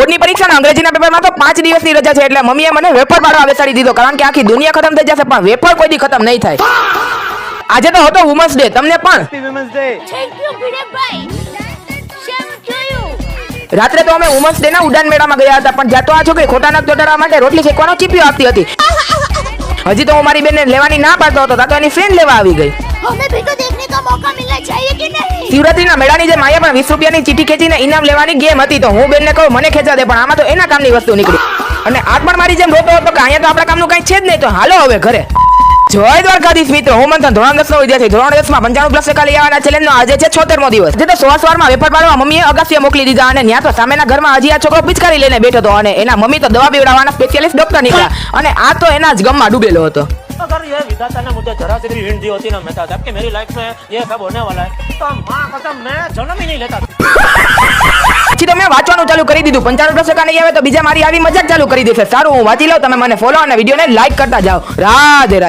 બોર્ડની પરીક્ષાના અંગ્રેજીના પેપરમાં તો 5 દિવસની રજા છે એટલે મમ્મીએ મને વેફર પાડવા બેસાડી દીધો કારણ કે આખી દુનિયા ખતમ થઈ જશે પણ વેફર કોઈ દી ખતમ નહીં થાય. આજે તો હતો વુમન્સ ડે, તમને પણ Thank you, Bhidev. Same to you. રાત્રે તો અમે વુમન્સ ડે ના ઉડાન મેળામાં ગયા હતા પણ જ્યાં તો આ છોકરી ખોટા નખ ચોટાડવા માટે રોટલી શેકવાનો ચીપિયો આપતી હતી. હજી તો હું મારી બેનને લેવાની ના પાડતો હતો તો એની ફ્રેન્ડ લેવા આવી ગઈ. हमें भी तो देखने का मौका मिलना चाहिए कि नहीं? શિવરાત્રીના મેળાની જે માયા પણ 20 રૂપિયાની ચીઠી ખેંચીને ઇનામ લેવાની ગેમ હતી તો હું બેનને કહું મને ખેંચા દે પણ આમાં તો એના કામની વસ્તુ નીકળી અને આજ પણ મારી જેમ રોતો હતો કે અહીંયા તો આપણા કામનું કંઈ છે જ નહીં તો હાલો હવે ઘરે. જય દ્વારકાધીશ મિત્રો, હું મંથન ધોરણ 10 નો વિદ્યાર્થી. ધોરણ 10 માં 95+ લઈ આવવાના ચેલેન્જ નો આજે છે 76મો દિવસ. જે તો સવારમાં વેફર પાડવા મમ્મીએ અગાસીએ મોકલી દીધા અને ત્યાં તો સામેના ઘરમાં હજી આ છોકરો પિચકારી લઈને બેઠો હતો અને એના મમ્મી તો દવા પીવડાવવાના સ્પેશિયાલિસ્ટ ડોક્ટર નીકળ્યા અને આ તો એના જ ગમમાં ડૂબેલો હતો. अगर ये विधाता ने मुझे जरा सी भी हिंट दी होती ना मैं कहता कि मेरी लाइफ में ये सब होने वाला है तो माँ कसम मैं जन्म ही नहीं लेता. પછી તો મેં વાંચવાનું ચાલુ કરી દીધું. 95% નહીં આવે તો બીજા મારી આવી મજાક ચાલુ કરી દેશે. સારું હું વાંચી લઉં, તમે મને ફોલો અને વિડીયોને લાઈક કરતા જાઓ. રાધે રાધે.